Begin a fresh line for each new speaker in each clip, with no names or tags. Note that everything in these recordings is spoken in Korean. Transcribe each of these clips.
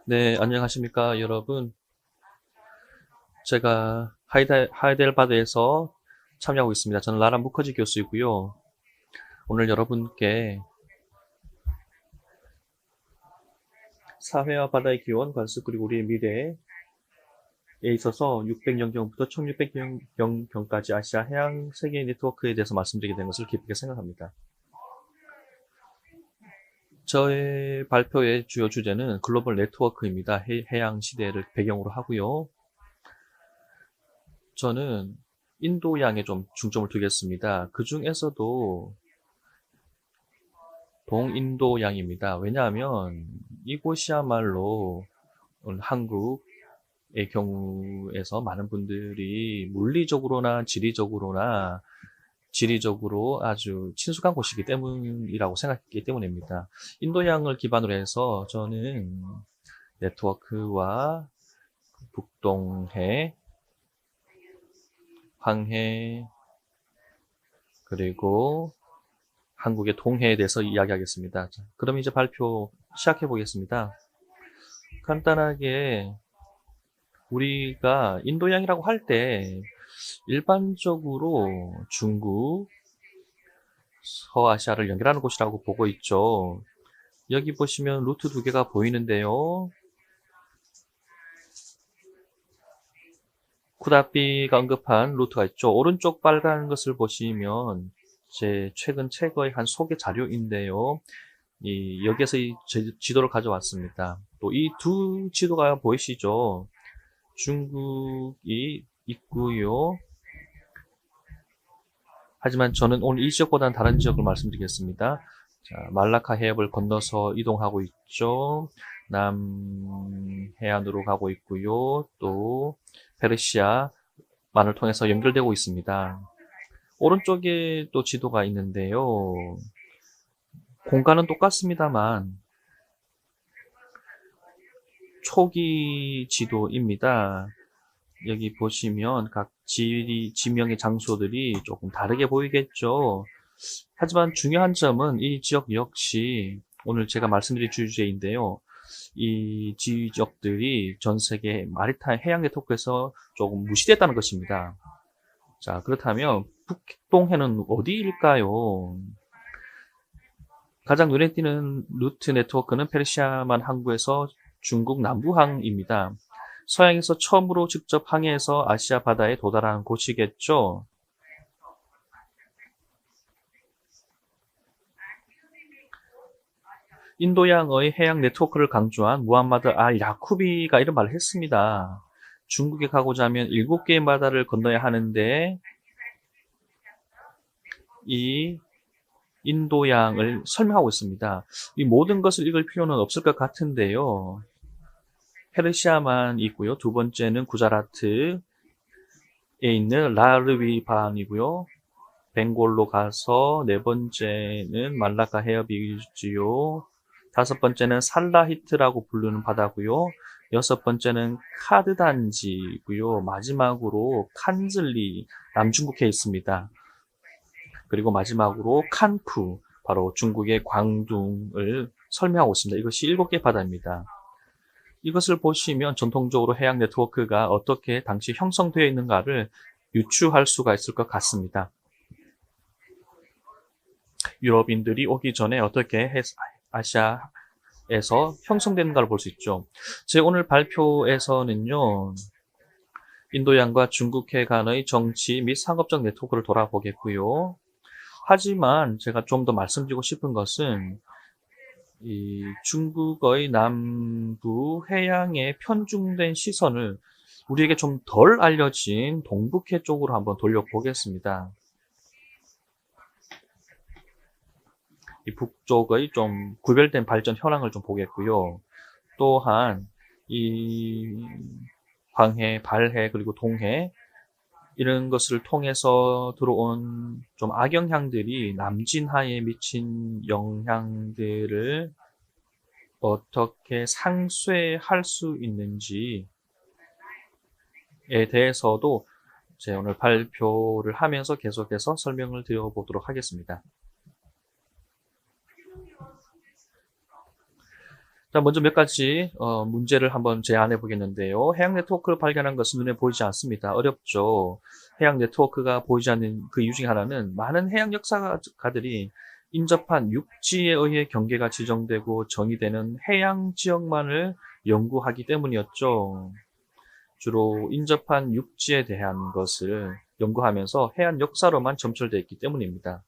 네, 안녕하십니까, 여러분. 제가 하이델바드에서 참여하고 있습니다. 저는 라라 무커지 교수이고요. 오늘 여러분께 사회와 바다의 기원, 관습, 그리고 우리의 미래에 있어서 600년경부터 1600년경까지 아시아 해양 세계 네트워크에 대해서 말씀드리게 된 것을 기쁘게 생각합니다. 저의 발표의 주요 주제는 글로벌 네트워크입니다. 해양 시대를 배경으로 하고요. 저는 인도양에 좀 중점을 두겠습니다. 그 중에서도 동인도양입니다. 왜냐하면 이곳이야말로 한국의 경우에서 많은 분들이 물리적으로나 지리적으로 아주 친숙한 곳이기 때문이라고 생각했기 때문입니다. 인도양을 기반으로 해서 저는 네트워크와 북동해, 황해, 그리고 한국의 동해에 대해서 이야기하겠습니다. 자, 그럼 이제 발표 시작해 보겠습니다. 간단하게 우리가 인도양이라고 할 때 일반적으로 중국, 서아시아를 연결하는 곳이라고 보고 있죠. 여기 보시면 루트 두 개가 보이는데요. 쿠다피가 언급한 루트가 있죠. 오른쪽 빨간 것을 보시면 제 최근 책의 한 소개 자료인데요. 여기에서 이 지도를 가져왔습니다. 또 이 두 지도가 보이시죠? 중국이 있고요. 하지만 저는 오늘 이 지역보다는 다른 지역을 말씀드리겠습니다. 자, 말라카 해협을 건너서 이동하고 있죠. 남해안으로 가고 있고요. 또 페르시아만을 통해서 연결되고 있습니다. 오른쪽에 또 지도가 있는데요. 공간은 똑같습니다만 초기 지도입니다. 여기 보시면 각 지명의 장소들이 조금 다르게 보이겠죠. 하지만 중요한 점은 이 지역 역시 오늘 제가 말씀드릴 주제인데요. 이 지역들이 전 세계 마리타임 해양 네트워크에서 조금 무시됐다는 것입니다. 자, 그렇다면 북동해는 어디일까요? 가장 눈에 띄는 루트 네트워크는 페르시아만 항구에서 중국 남부항입니다. 서양에서 처음으로 직접 항해해서 아시아 바다에 도달한 곳이겠죠. 인도양의 해양 네트워크를 강조한 무함마드 알 야쿠비가 이런 말을 했습니다. 중국에 가고자 하면 7개의 바다를 건너야 하는데 이 인도양을 설명하고 있습니다. 이 모든 것을 읽을 필요는 없을 것 같은데요. 페르시아만 있고요. 두 번째는 구자라트에 있는 라르위반이고요. 벵골로 가서 네 번째는 말라카 해협이지요. 다섯 번째는 살라히트라고 부르는 바다고요. 여섯 번째는 카드단지고요. 마지막으로 칸즐리 남중국해에 있습니다. 그리고 마지막으로 칸푸 바로 중국의 광둥을 설명하고 있습니다. 이것이 7개 바다입니다. 이것을 보시면 전통적으로 해양 네트워크가 어떻게 당시 형성되어 있는가를 유추할 수가 있을 것 같습니다. 유럽인들이 오기 전에 어떻게 아시아에서 형성되는가를 볼 수 있죠. 제 오늘 발표에서는요. 인도양과 중국해 간의 정치 및 상업적 네트워크를 돌아보겠고요. 하지만 제가 좀 더 말씀드리고 싶은 것은 이 중국의 남부 해양에 편중된 시선을 우리에게 좀 덜 알려진 동북해 쪽으로 한번 돌려보겠습니다. 이 북쪽의 좀 구별된 발전 현황을 좀 보겠고요. 또한 이 광해, 발해, 그리고 동해 이런 것을 통해서 들어온 좀 악영향들이 남진하에 미친 영향들을 어떻게 상쇄할 수 있는지에 대해서도 제 오늘 발표를 하면서 계속해서 설명을 드려보도록 하겠습니다. 자, 먼저 몇 가지 문제를 한번 제안해 보겠는데요. 해양 네트워크를 발견한 것은 눈에 보이지 않습니다. 어렵죠. 해양 네트워크가 보이지 않는 그 이유 중에 하나는 많은 해양 역사가들이 인접한 육지에 의해 경계가 지정되고 정의되는 해양 지역만을 연구하기 때문이었죠. 주로 인접한 육지에 대한 것을 연구하면서 해안 역사로만 점철되어 있기 때문입니다.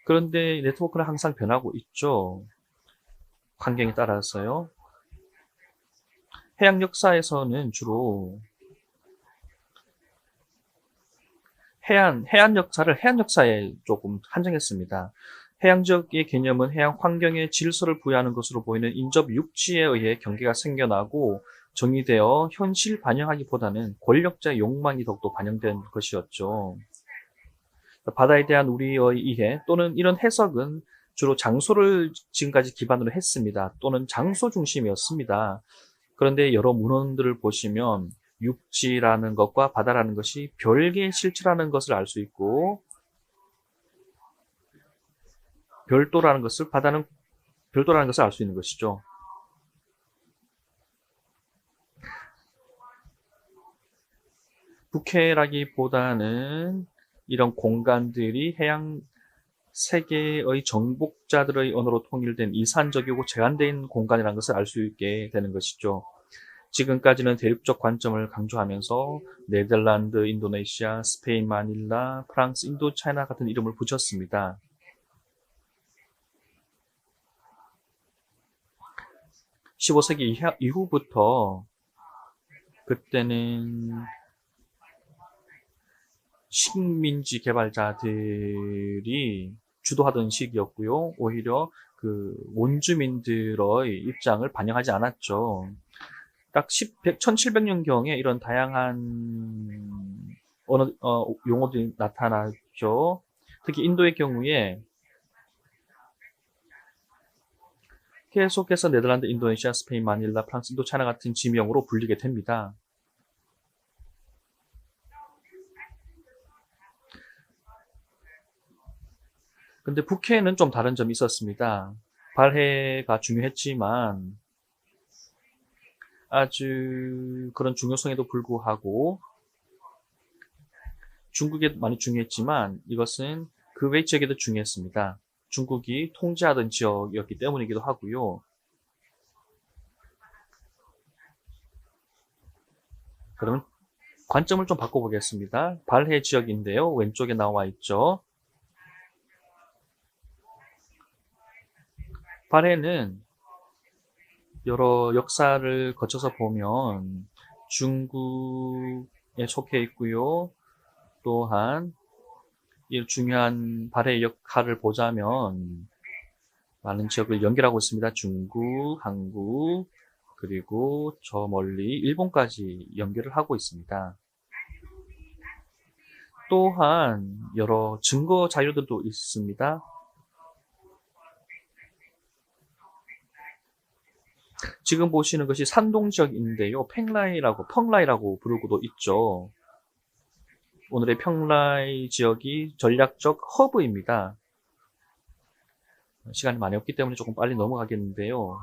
그런데 네트워크는 항상 변하고 있죠. 환경에 따라서요. 해양 역사에서는 주로 해안 역사를 해안 역사에 조금 한정했습니다. 해양 지역의 개념은 해양 환경에 질서를 부여하는 것으로 보이는 인접 육지에 의해 경계가 생겨나고 정의되어 현실 반영하기보다는 권력자의 욕망이 더욱더 반영된 것이었죠. 바다에 대한 우리의 이해 또는 이런 해석은 주로 장소를 지금까지 기반으로 했습니다. 또는 장소 중심이었습니다. 그런데 여러 문헌들을 보시면 육지라는 것과 바다라는 것이 별개의 실체라는 것을 알 수 있고, 바다는 별도라는 것을 알 수 있는 것이죠. 북해라기보다는 이런 공간들이 해양 세계의 정복자들의 언어로 통일된 이산적이고 제한된 공간이라는 것을 알 수 있게 되는 것이죠. 지금까지는 대륙적 관점을 강조하면서 네덜란드, 인도네시아, 스페인, 마닐라, 프랑스, 인도, 차이나 같은 이름을 붙였습니다. 15세기 이후부터 그때는 식민지 개발자들이 주도하던 시기였고요. 오히려 그 원주민들의 입장을 반영하지 않았죠. 딱 1700년경에 이런 다양한 용어들이 나타났죠. 특히 인도의 경우에 계속해서 네덜란드, 인도네시아, 스페인, 마닐라, 프랑스, 인도, 차이나 같은 지명으로 불리게 됩니다. 근데 북해는 좀 다른 점이 있었습니다. 발해가 중요했지만 아주 그런 중요성에도 불구하고 중국에 많이 중요했지만 이것은 그 외 지역에도 중요했습니다. 중국이 통제하던 지역이었기 때문이기도 하고요. 그러면 관점을 좀 바꿔보겠습니다. 발해 지역인데요. 왼쪽에 나와 있죠. 발해는 여러 역사를 거쳐서 보면 중국에 속해 있고요. 또한 이 중요한 발해의 역할을 보자면 많은 지역을 연결하고 있습니다. 중국, 한국, 그리고 저 멀리 일본까지 연결을 하고 있습니다. 또한 여러 증거 자료들도 있습니다. 지금 보시는 것이 산동 지역인데요. 펑라이라고 부르고도 있죠. 오늘의 펑라이 지역이 전략적 허브입니다. 시간이 많이 없기 때문에 조금 빨리 넘어가겠는데요.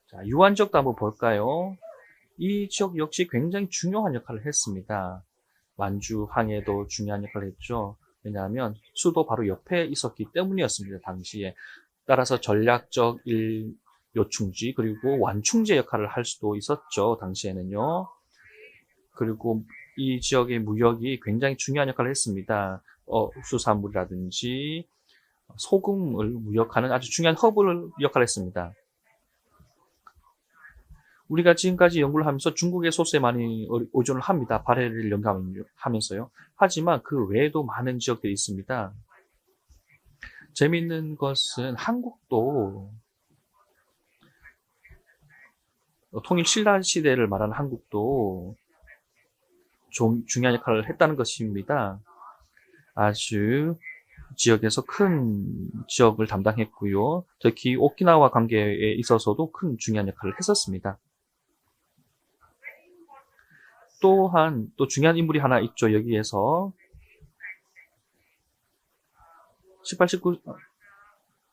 자, 유안 지역도 한번 볼까요? 이 지역 역시 굉장히 중요한 역할을 했습니다. 만주 항해도 중요한 역할을 했죠. 왜냐하면 수도 바로 옆에 있었기 때문이었습니다. 당시에. 따라서 전략적 요충지 그리고 완충지 역할을 할 수도 있었죠. 당시에는요. 그리고 이 지역의 무역이 굉장히 중요한 역할을 했습니다. 수산물이라든지 소금을 무역하는 아주 중요한 허브 역할을 했습니다. 우리가 지금까지 연구를 하면서 중국의 소스에 많이 의존을 합니다. 발해를 연구하면서요. 하지만 그 외에도 많은 지역들이 있습니다. 재미있는 것은 한국도 통일 신라 시대를 말하는 한국도 좀 중요한 역할을 했다는 것입니다. 아주 지역에서 큰 지역을 담당했고요. 특히 오키나와 관계에 있어서도 큰 중요한 역할을 했었습니다. 또한 또 중요한 인물이 하나 있죠. 여기에서 18, 19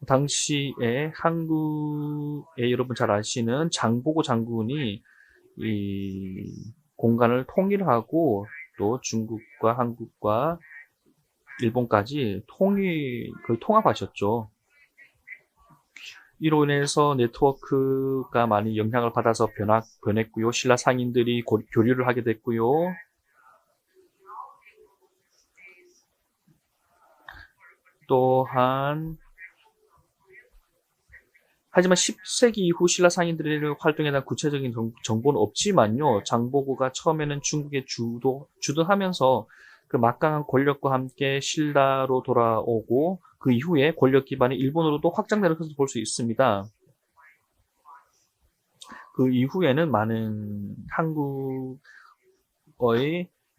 당시에 한국에 여러분 잘 아시는 장보고 장군이 이 공간을 통일하고 또 중국과 한국과 일본까지 거의 통합하셨죠. 이로 인해서 네트워크가 많이 영향을 받아서 변했고요. 신라 상인들이 교류를 하게 됐고요. 또한 하지만 10세기 이후 신라 상인들의 활동에 대한 구체적인 정보는 없지만요. 장보고가 처음에는 중국에 주둔하면서 그 막강한 권력과 함께 신라로 돌아오고 그 이후에 권력 기반이 일본으로도 확장되는 것을 볼 수 있습니다. 그 이후에는 많은 한국의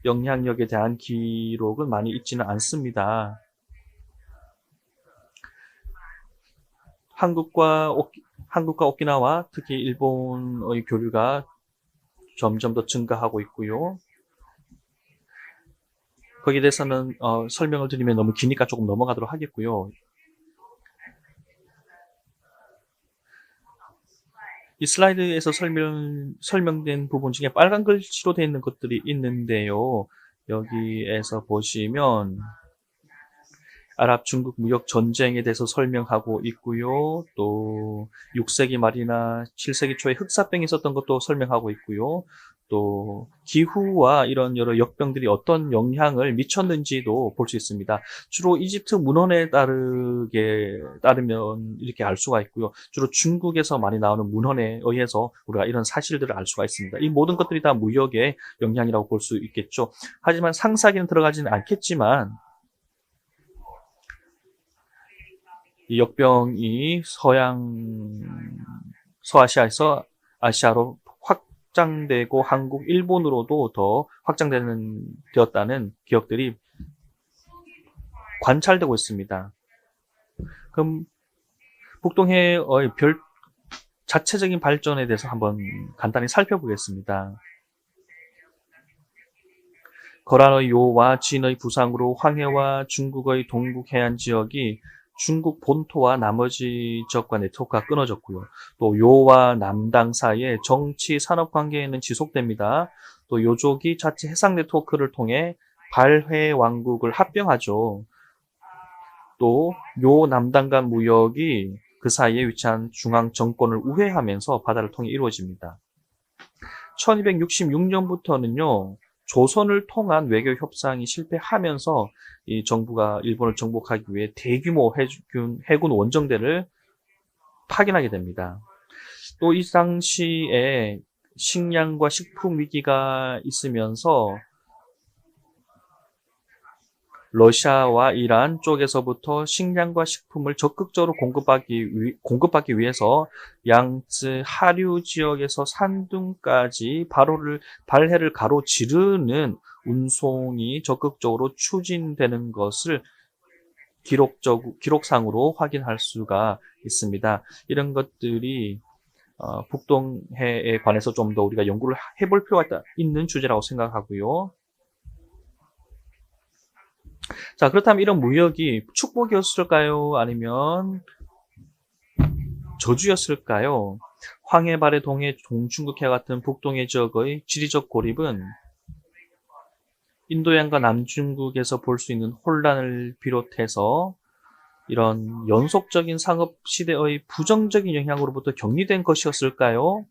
영향력에 대한 기록은 많이 있지는 않습니다. 한국과 오키나와 특히 일본의 교류가 점점 더 증가하고 있고요. 거기에 대해서는 설명을 드리면 너무 기니까 조금 넘어가도록 하겠고요. 이 슬라이드에서 설명된 부분 중에 빨간 글씨로 되어 있는 것들이 있는데요. 여기에서 보시면 아랍 중국 무역 전쟁에 대해서 설명하고 있고요. 또 6세기 말이나 7세기 초에 흑사병이 있었던 것도 설명하고 있고요. 또 기후와 이런 여러 역병들이 어떤 영향을 미쳤는지도 볼 수 있습니다. 주로 이집트 문헌에 따르면 이렇게 알 수가 있고요. 주로 중국에서 많이 나오는 문헌에 의해서 우리가 이런 사실들을 알 수가 있습니다. 이 모든 것들이 다 무역의 영향이라고 볼 수 있겠죠. 하지만 상세하게는 들어가지는 않겠지만 이 역병이 서아시아에서 아시아로 확장되고 한국, 일본으로도 더 되었다는 기억들이 관찰되고 있습니다. 그럼 북동해의 자체적인 발전에 대해서 한번 간단히 살펴보겠습니다. 거란의 요와 진의 부상으로 황해와 중국의 동북 해안 지역이 중국 본토와 나머지 지역과 네트워크가 끊어졌고요. 또 요와 남당 사이의 정치 산업 관계는 지속됩니다. 또 요족이 자체 해상 네트워크를 통해 발해 왕국을 합병하죠. 또 요 남당 간 무역이 그 사이에 위치한 중앙 정권을 우회하면서 바다를 통해 이루어집니다. 1266년부터는요. 조선을 통한 외교 협상이 실패하면서 이 정부가 일본을 정복하기 위해 대규모 해군 원정대를 파견하게 됩니다. 또 이 당시에 식량과 식품 위기가 있으면서 러시아와 이란 쪽에서부터 식량과 식품을 적극적으로 공급하기 위해서 양쯔 하류 지역에서 산둥까지 발해를 가로지르는 운송이 적극적으로 추진되는 것을 기록상으로 확인할 수가 있습니다. 이런 것들이 북동해에 관해서 좀 더 우리가 연구를 해볼 필요가 있는 주제라고 생각하고요. 자, 그렇다면 이런 무역이 축복이었을까요? 아니면 저주였을까요? 황해, 발해, 동해, 동중국해 같은 북동해 지역의 지리적 고립은 인도양과 남중국에서 볼 수 있는 혼란을 비롯해서 이런 연속적인 상업 시대의 부정적인 영향으로부터 격리된 것이었을까요?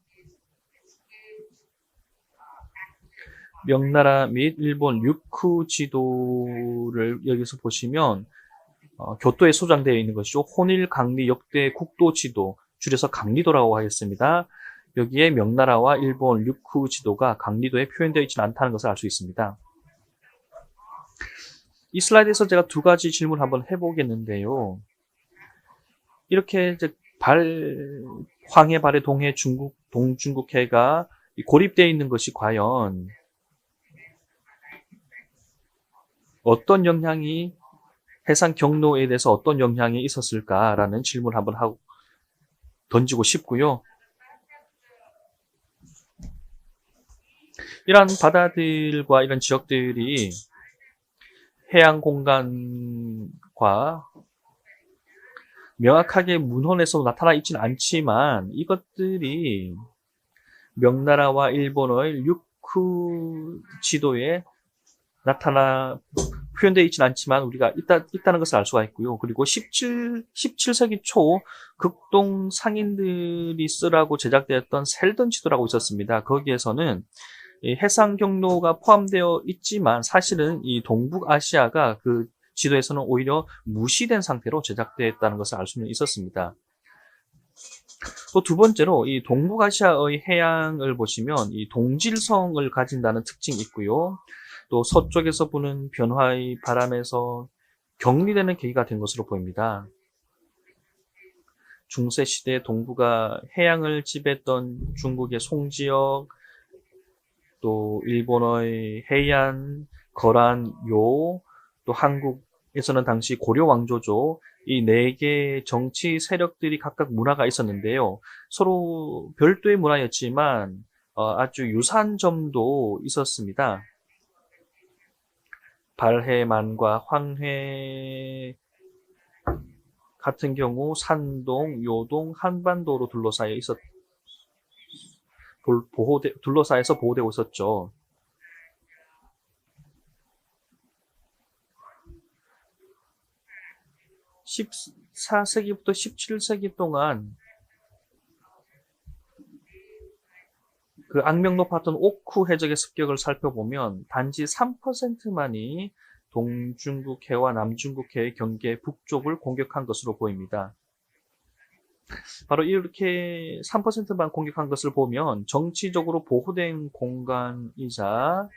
명나라 및 일본 류쿠 지도를 여기서 보시면 교토에 소장되어 있는 것이죠. 혼일 강리 역대 국도 지도, 줄여서 강리도라고 하겠습니다. 여기에 명나라와 일본 류쿠 지도가 강리도에 표현되어 있지는 않다는 것을 알 수 있습니다. 이 슬라이드에서 제가 두 가지 질문을 한번 해보겠는데요. 이렇게 이제 황해, 발해, 동해, 동중국해가 고립되어 있는 것이 과연 어떤 영향이 해상 경로에 대해서 어떤 영향이 있었을까라는 질문을 한번 던지고 싶고요. 이러한 바다들과 이런 지역들이 해양 공간과 명확하게 문헌에서 나타나 있지는 않지만 이것들이 명나라와 일본의 육후 지도에 표현되어 있지는 않지만 우리가 있다는 것을 알 수가 있고요. 그리고 17세기 초 극동 상인들이 쓰라고 제작되었던 셀던 지도라고 있었습니다. 거기에서는 이 해상 경로가 포함되어 있지만 사실은 이 동북아시아가 그 지도에서는 오히려 무시된 상태로 제작되었다는 것을 알 수는 있었습니다. 또 두 번째로 이 동북아시아의 해양을 보시면 이 동질성을 가진다는 특징이 있고요. 또 서쪽에서 부는 변화의 바람에서 격리되는 계기가 된 것으로 보입니다. 중세시대 동북아 해양을 지배했던 중국의 송지역, 또 일본의 해안, 거란, 요, 또 한국에서는 당시 고려 왕조죠. 이 네 개의 정치 세력들이 각각 문화가 있었는데요. 서로 별도의 문화였지만 아주 유사한 점도 있었습니다. 발해만과 황해 같은 경우 산동, 요동, 한반도로 둘러싸여서 보호되고 있었죠. 14세기부터 17세기 동안 그 악명 높았던 오쿠 해적의 습격을 살펴보면 단지 3%만이 동중국해와 남중국해의 경계 북쪽을 공격한 것으로 보입니다. 바로 이렇게 3%만 공격한 것을 보면 정치적으로 보호된 공간이자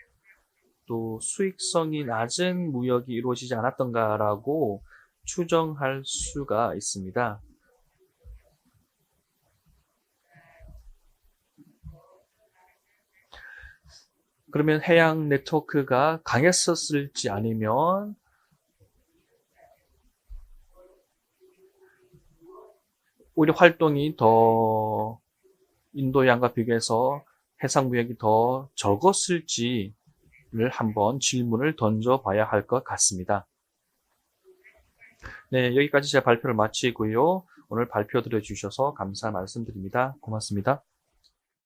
또 수익성이 낮은 무역이 이루어지지 않았던가라고 추정할 수가 있습니다. 그러면 해양 네트워크가 강했었을지 아니면 오히려 활동이 더 인도양과 비교해서 해상 무역이 더 적었을지를 한번 질문을 던져봐야 할 것 같습니다. 네, 여기까지 제 발표를 마치고요. 오늘 발표 들어주셔서 감사 말씀드립니다. 고맙습니다.